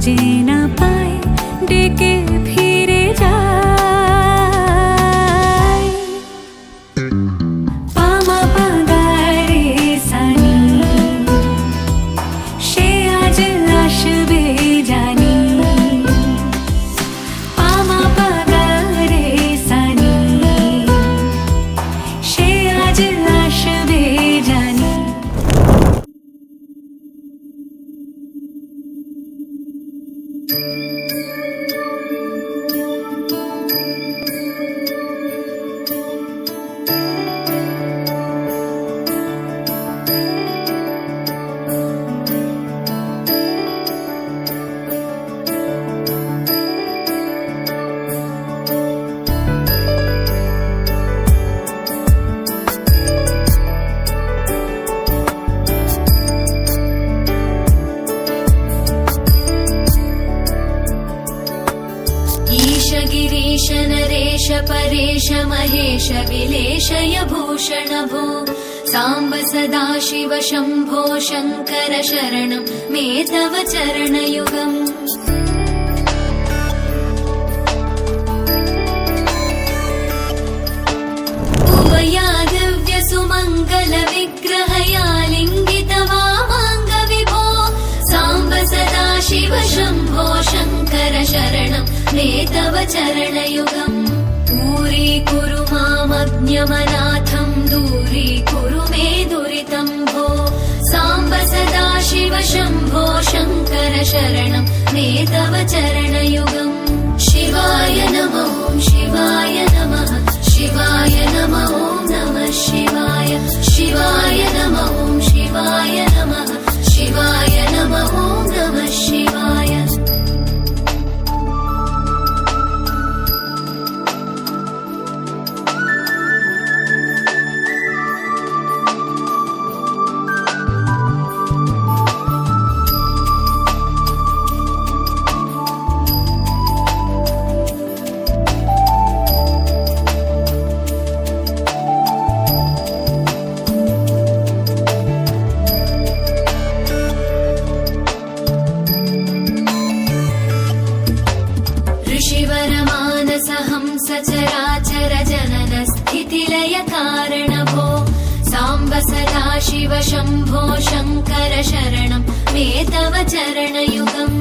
খুঁজে না পায় ডেকে ফিরে যায়। পামা পাগারে সানি সে আজ আসবে জানি। পামা পাগারে সানি সে আজ আসবে জানি। गिरीश नरेश परेश महेश विलेशय भूषण भो साम्ब सदाशिव शम्भो शङ्कर शरणं मे तव चरणयुगम्। उभया दिव्य सुमङ्गल विग्रहया लिङ्गित वामाङ्ग विभो साम्ब सदाशिव शम्भो शङ्कर शरणं मे तव चरणयुगम्। दूरीकुरु मामज्ञमनाथं दूरीकुरु मे दुरितं भो साम्ब सदाशिव शम्भो शङ्कर शरणं मे तव चरणयुगम्। शिवाय नमः शिवाय नमः शिवाय नमः नमः शिवाय शिवाय नमः शिवाय नमः शिवाय नमः नमः शिवाय। सचराचर जनन स्थितिलय कारण भो साम्ब सदाशिव शम्भो शङ्कर शरणं मे तव चरणयुगम्।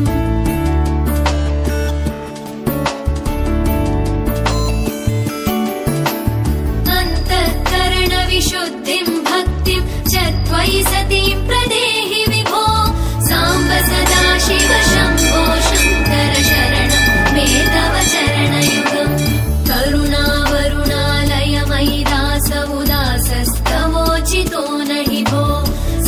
अन्तःकरण विशुद्धिं भक्तिं च त्वयि सतीं प्रदेहि विभो साम्ब सदाशिव शम्भो शङ्कर शरणं मे तव चरणयुगम्। करुणावरुणालयमयि दास उदासस्तवोचितो नहि भो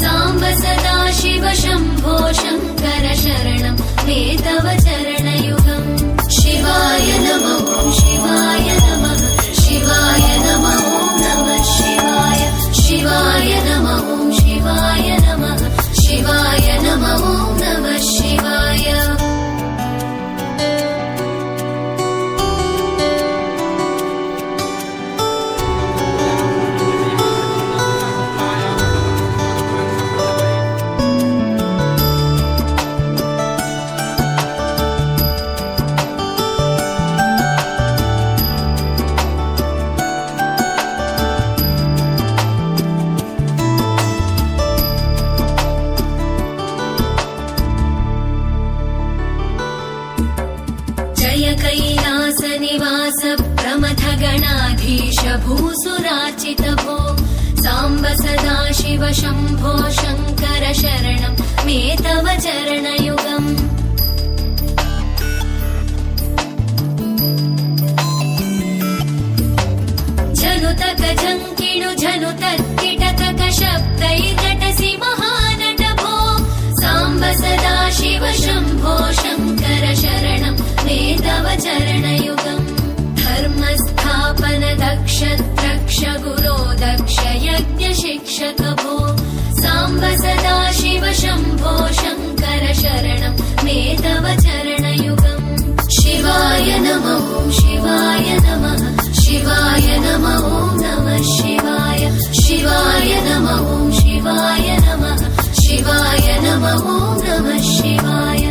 साम्ब सदाशिव शम्भो शङ्कर शरणं मे तव चरणयुगम्। शिवाय नमः शिवाय नमः शिवाय नमः नमः शिवाय शिवाय नमः शिवाय नमः शिवाय नमः नमः शिवाय। कैलास निवास प्रमथ गणाधीश भूसुरार्चित भो साम्ब सदाशिव शम्भो शङ्कर शरणं मे तव चरणयुगम्। जनुतक झङ्किणु झनुतत्किटतक शब्दैर्नटसि महानट भो साम्ब सदाशिव शम्भो शङ्कर शरणं मे तव चरणयुगम्। धर्मस्थापन दक्ष द्रक्ष गुरो दक्ष यज्ञ शिक्षक भो साम्ब सदाशिव शम्भो शङ्कर शरणं मे तव चरणयुगम्। शिवाय नमः शिवाय नमः शिवाय नमः नमः शिवाय शिवाय नमः शिवाय नमः शिवाय नमः नमः शिवाय।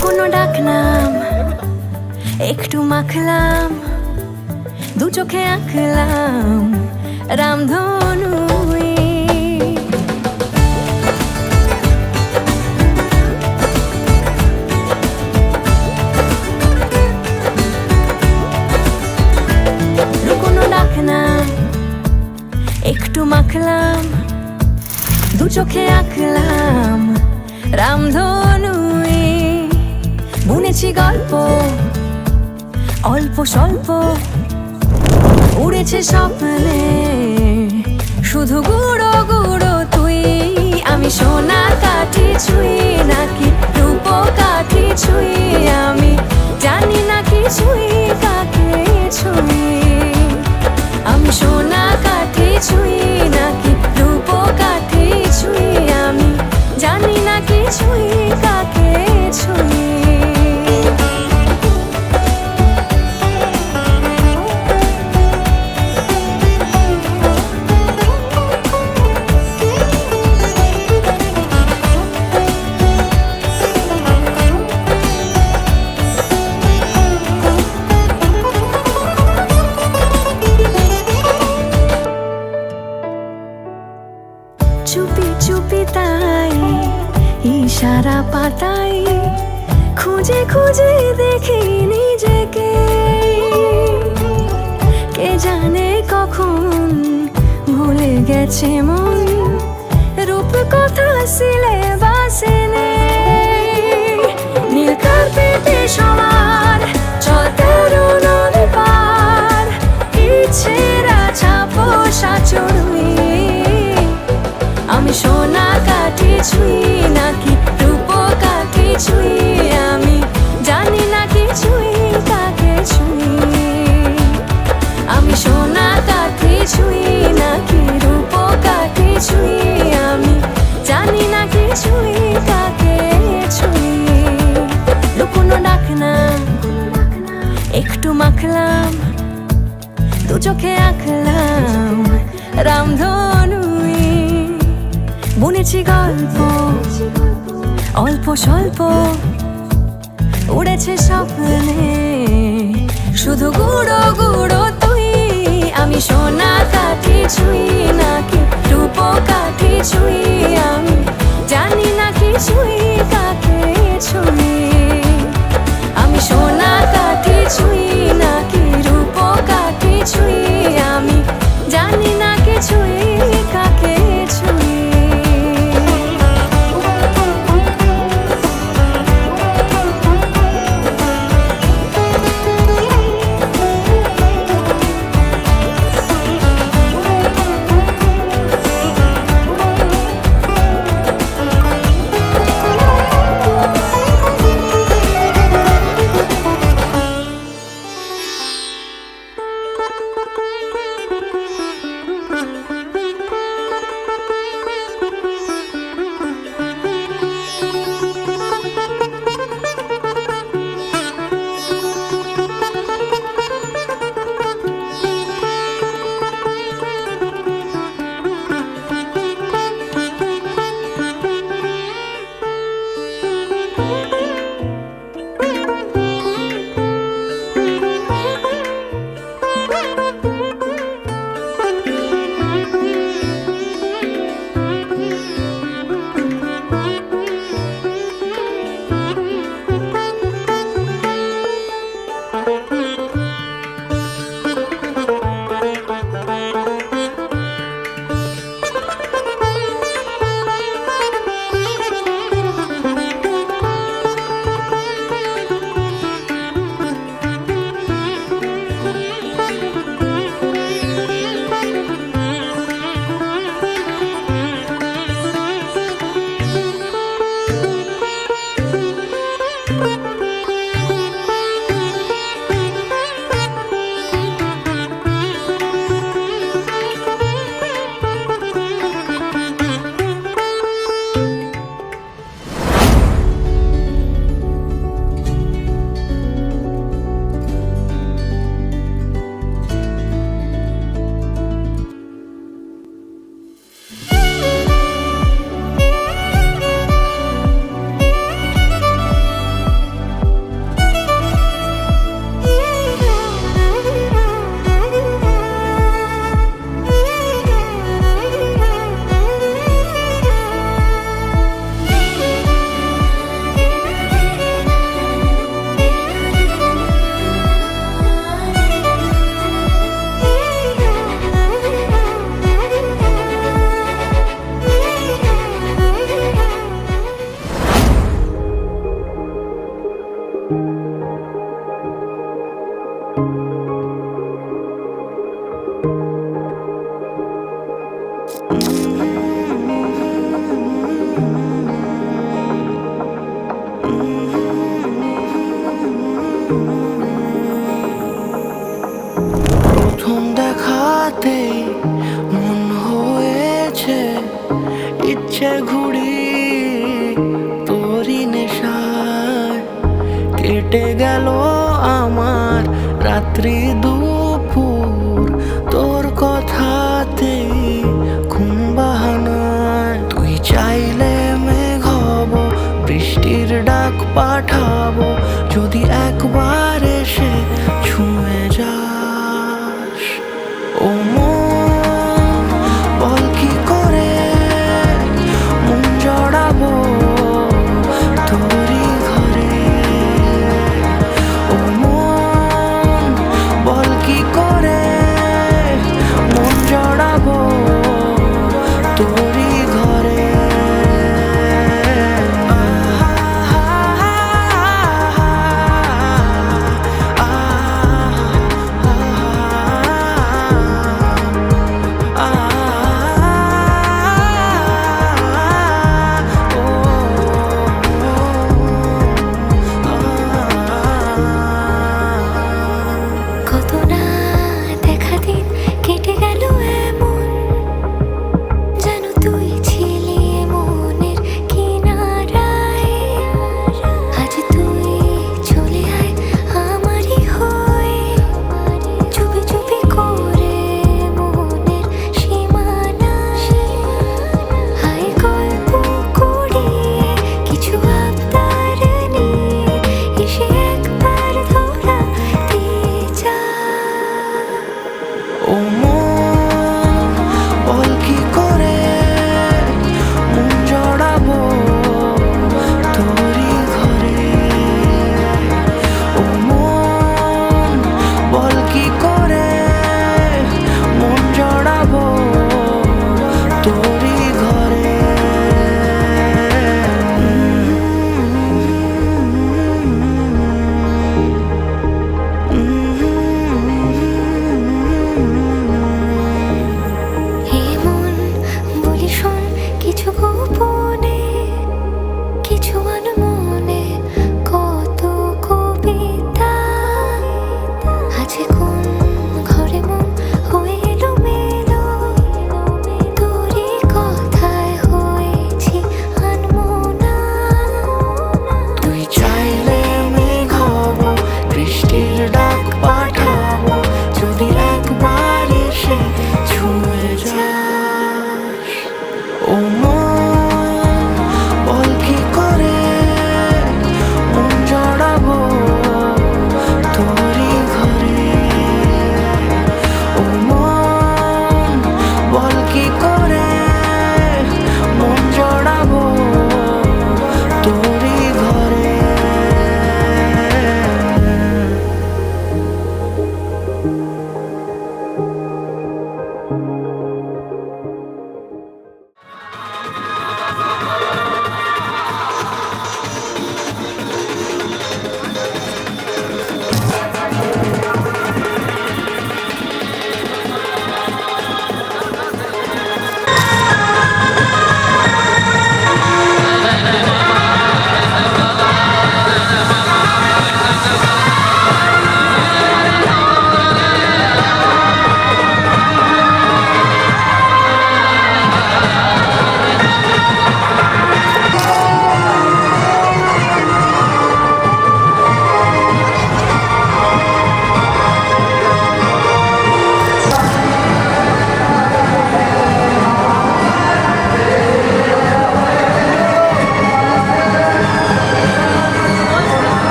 লুকোনো ডাকনাম একটু মাখলাম, দু চোখে আঁকলাম রামধনু। লুকোনো ডাকনাম একটু মাখলাম, দু চোখে আঁকলাম রামধনু। বুনেছি গল্প অল্প স্বল্প, উড়েছে স্বপ্নে শুধু গুঁড়ো গুঁড়ো তুই। আমি সোনা কাঠি ছুঁই নাকি রূপ কাঠি ছুঁই, আমি জানি না কিছুই কাকে ছুঁই। আমি সোনা কাঠি ছুঁই নাকি রূপ কাঠি ছুঁই, আমি জানি না কিছুই কাকে ছুঁই। চুপি চুপি তাই ইশারা পাতাই, খুঁজে খুঁজে দেখি নিজেকে। কে জানে কখন ভুলে গেছে মন, রূপ কথা সিলেবাসে নেই। নীল কার্পেটে সবার চলতে নদী পার, ইচ্ছেরা ছাপোষা চড়ুই। আমি সোনা কাঠি ছুঁই নাকি রূপ কাঠি ছুঁই, আমি জানি না কিছুই কাকে ছুঁই। আমি সোনা কাঠি ছুঁই নাকি রূপ কাঠি ছুঁই, আমি জানি না কিছুই কাকে ছুঁই। লুকোনো ডাকনাম একটু মাখলাম, দু চোখে আঁকলাম রামধনু। বুনেছি গল্প অল্প স্বল্প, উড়েছে স্বপ্নে শুধু গুঁড়ো গুঁড়ো তুই। আমি সোনা কাঠি ছুঁই নাকি রূপ কাঠি ছুঁই, আমি জানি না কিছুই কাকে ছুঁই। আমি সোনা কাঠি ছুঁই নাকি রূপ কাঠি ছুঁই, আমি জানি না কিছুই কাকে ছুঁই। তাকাতেই মন হয়েছে ইচ্ছে ঘুড়ি তোরই নেশায়। কেটে গেল আমার রাত্রি দুপুর তোর কথাতেই ঘুম বাহানায়। তুই চাইলে মেঘ হব, বৃষ্টির ডাক পাঠাবো, যদি একবার এসে ছুঁয়ে যাস। ও মন, বল কি করে মন জড়াবো তোরই ঘরে। ও মন, বল কি করে মন জড়াবো তোরই ঘরে।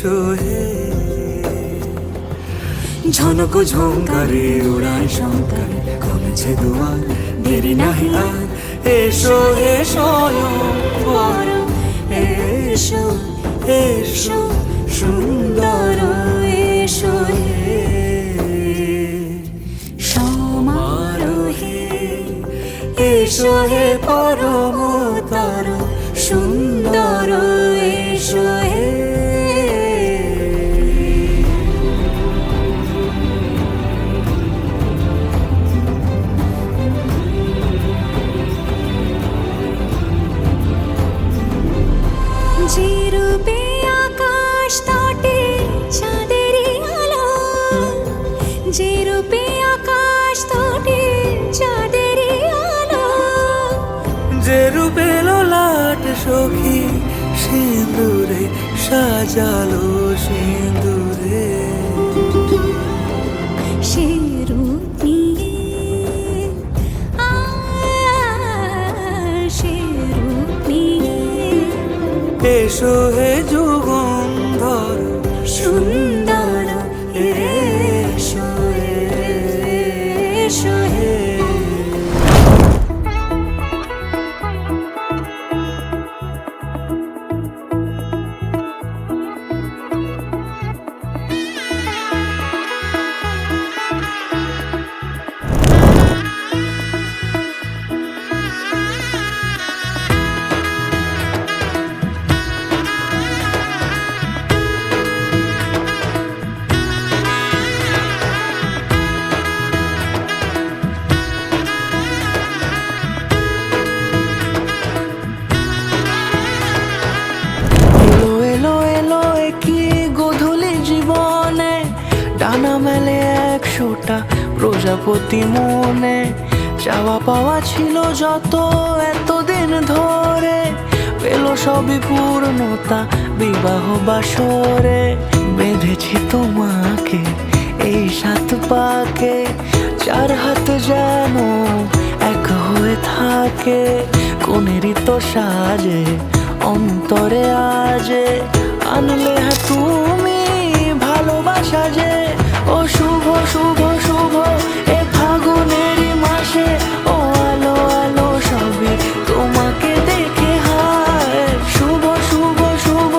এসো হে ঝনক ঝঙ্কারে উড়ায় শঙ্কারে খুলেছে দুয়ার দেরি নাহি আর এসো হে স্বয়ংবর এসো এসো সুন্দর এসো হে সমারোহে এসো হে পরমতর সুন্দর এসো হে যে রূপে আকাশ তটে চাঁদেরই আলো, যে রূপে আকাশ তটে চাঁদেরই আলো, যে রূপে লোলাট সখী সিঁদুরে সাজালো সিঁদুরে সে রূপ নিয়ে সে রূপ নিয়ে এসো হে যুগন্ধর সুন্দর এসো এসো হে এলো এলো এলো কি গোধূলি জীবনে ডানা মেলে 100টা প্রজাপতি মনে চাওয়া পাওয়া ছিল যত এতদিন ধরে পেল সবই পূর্ণতা বিবাহ বাসরে বেঁধেছি তোমাকে এই 7 পাকে 4 হাত যেন এক হয়ে থাকে কোনেরই তো সাজে অন্তরে আজে আনলে হ্যাঁ তুমি ভালোবাসা যে ও শুভ শুভ শুভ এ ফাগুনেরই মাসে ও আলো আলো সবই তোমাকে দেখে হায় শুভ শুভ শুভ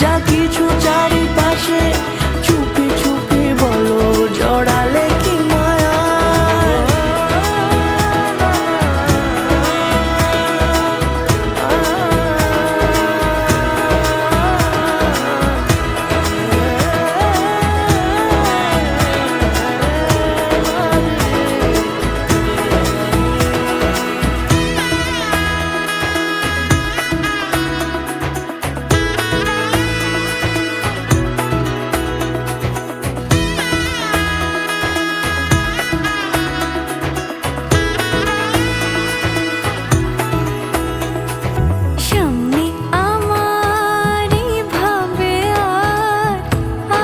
যা কিছু চারিপাশে চুপি চুপি বলো জড়ালে কি মায়া সামনে আমার ভাবে আর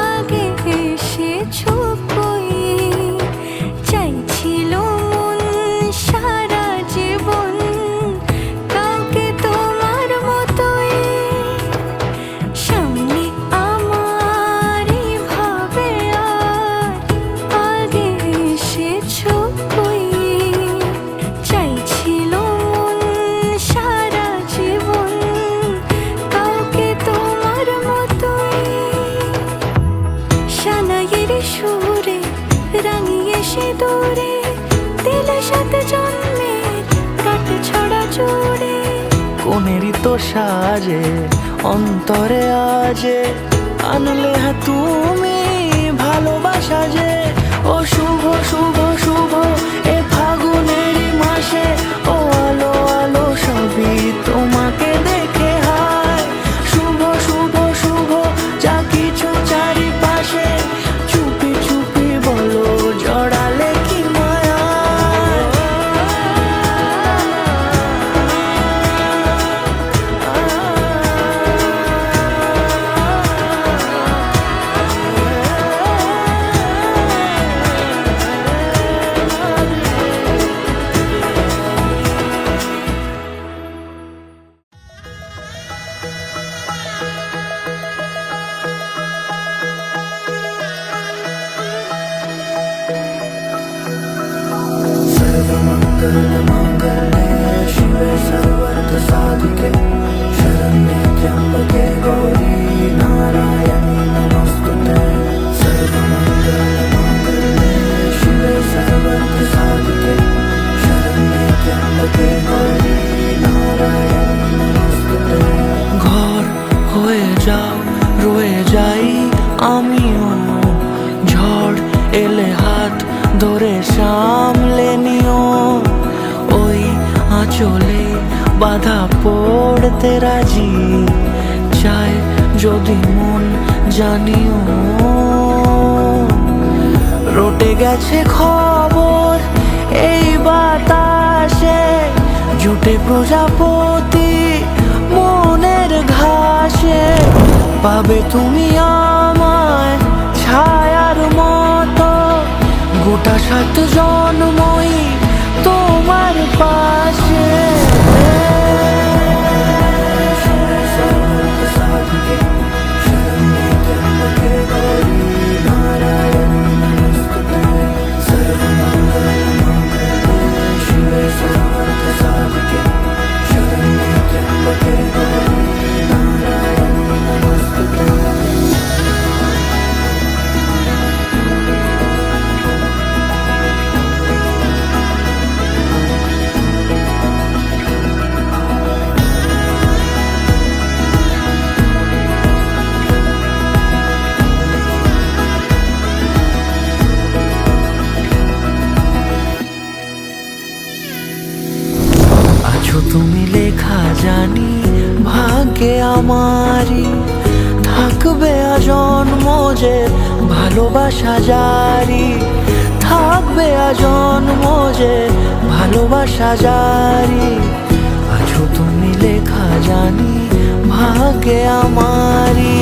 আগে এসেছো কই চাইছিল মন সারা জীবন কাউকে তোমার মতোই সামনে আমার ভাবে আর আগে এসেছো কই চাইছিল মন সারা জীবন কাউকে তোমার মতোই সানাইয়ের সুরে রাঙিয়ে সে দূরে দিলে 7 জন্মের কাট ছড়া জুড়ে কোনেরই তো সাজে অন্তরে আজে আনলে হ্যাঁ তুমি ভালোবাসা যে ও শুভ শুভ শুভ এ ফাগুনেরই মাসে ও আলো আলো সবই তোমাকে দেখে হায় শুভ শুভ শুভ যা কিছু চারিপাশে চুপি চুপি বলো জড়ালে কি মায়া सर्वमङ्गलमाङ्गल्ये शिवे सर्वार्थसाधिके शरण्ये त्र्यम्बके गौरी नारायणी नमोस्तुते सर्वमङ्गलमाङ्गल्ये शिवे सर्वार्थसाधिके शरण्ये त्र्यम्बके गौरी नारायणी नमोस्तुते ঘর হয়ে যাও রয়ে যাই আমিও ঝড় এলে হাত ধরে সামলে নিও ওই আঁচলে বাধা পড়তে রাজি চায় যদি মন জানিও রটে গেছে খবর এই বাতাসে জুটে প্রজাপতি মনের ঘাসে পাবে তুমি আমায় ছায়ার মতো গোটা 7 জন্মই তোমার পাশে তুমি লেখা জানি ভাগ্যে আমারই থাকবে আজন্ম যে ভালোবাসা জারি থাকবে আজন্ম যে ভালোবাসা জারি আছো তুমি লেখা জানি ভাগ্যে আমারই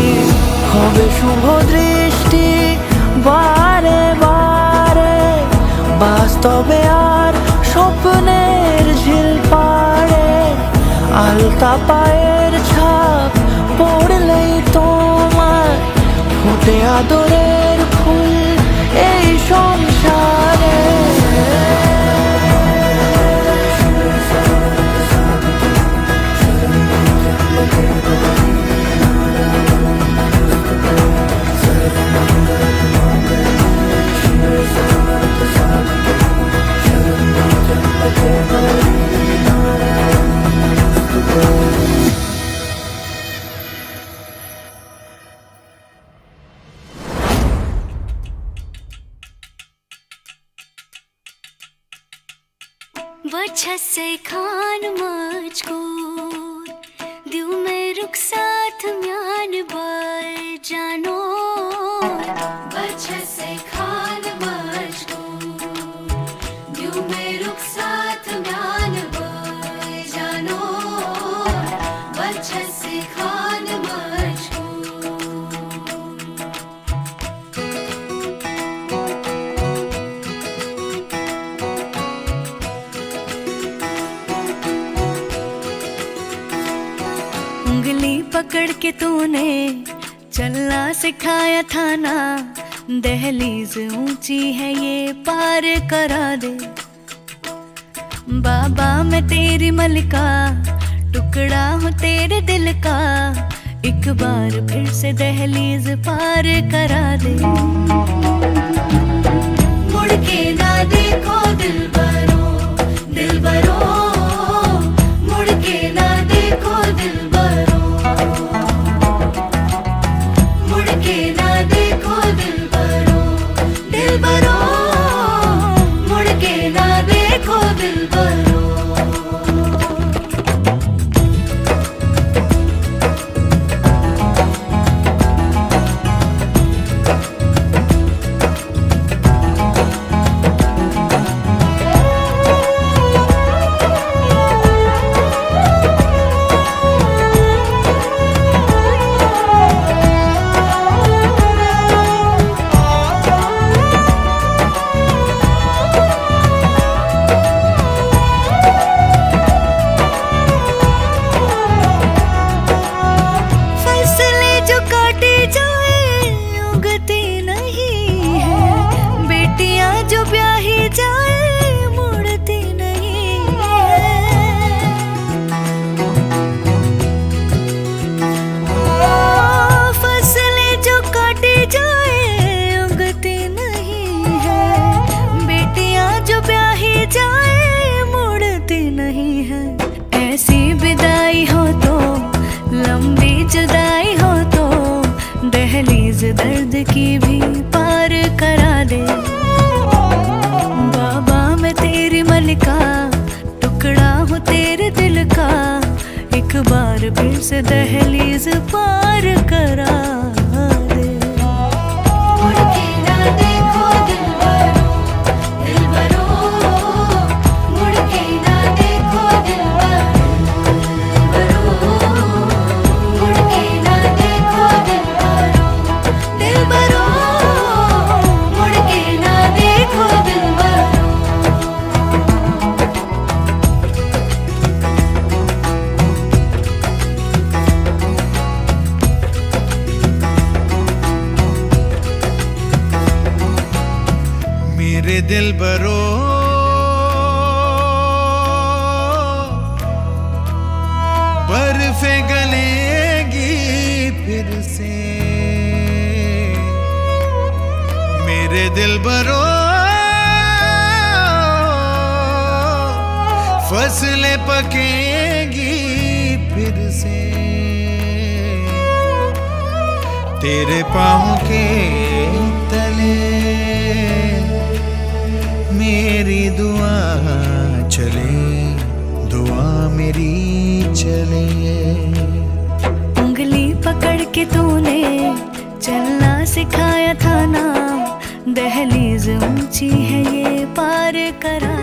হবে শুভ দৃষ্টি বারে বারে বাস্তবে আর স্বপ্নের ঝিল পাড়ে আলতা পায়ের ছাপ পড়লেই তোমার ফোটে আদরের ফুল এই সংসারে वजह से खान मजकूर दिल में रुख साथ म्यान बर जानो वजह से खान मजकूर दिल में रुख साथ म्यान बर जानो वजह से खान उंगली पकड़ के तूने चलना सिखाया था ना दहलीज ऊंची है ये पार करा दे बाबा मैं तेरी मलिका टुकड़ा हूँ तेरे दिल का एक बार फिर से दहलीज पार करा दे मुड़ के ना देखो दिलबरो दिलबरो मुड़ के ना देखो दिलबरो मुड़ के ना देखो दिलबरो दिलबरो मुड़ के ना देखो दिलबरो दहलीज दर्द की भी पार करा दे। बाबा मैं तेरी मलिका, टुकड़ा हूँ तेरे दिल का, एक बार फिर से दहलीज पार करा दे। मुड़ के ना देखो दिलबरो, दिलबरो, मुड़ के ना देखो दिलबरो, मुड़ के ना देखो दिलबरो, दिलबरो, मुड़ के ना देखो दिलबरो। मेरे दिल बरो बर्फे गलेगी फिर से, मेरे दिल बरो फसलें पकेगी फिर से, तेरे पाँव के तले मेरी दुआ चले, दुआ मेरी चले। उंगली पकड़ के तूने चलना सिखाया था ना, दहलीज ऊंची है ये पार करा